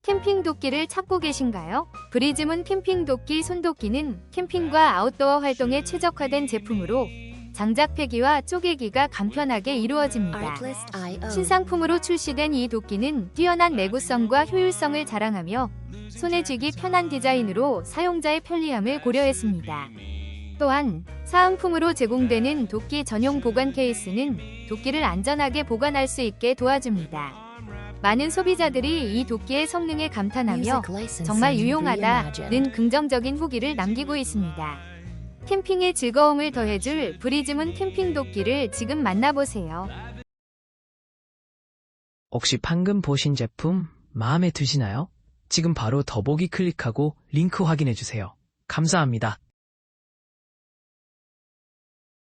캠핑 도끼를 찾고 계신가요? 브리즈문 캠핑 도끼 손도끼는 캠핑과 아웃도어 활동에 최적화된 제품으로 장작 폐기와 쪼개기가 간편하게 이루어집니다. 신상품으로 출시된 이 도끼는 뛰어난 내구성과 효율성을 자랑하며 손에 쥐기 편한 디자인으로 사용자의 편리함을 고려했습니다. 또한 사은품으로 제공되는 도끼 전용 보관 케이스는 도끼를 안전하게 보관할 수 있게 도와줍니다. 많은 소비자들이 이 도끼의 성능에 감탄하며 정말 유용하다는 긍정적인 후기를 남기고 있습니다. 캠핑의 즐거움을 더해줄 브리즈문 캠핑 도끼를 지금 만나보세요. 혹시 방금 보신 제품 마음에 드시나요? 지금 바로 더보기 클릭하고 링크 확인해주세요. 감사합니다.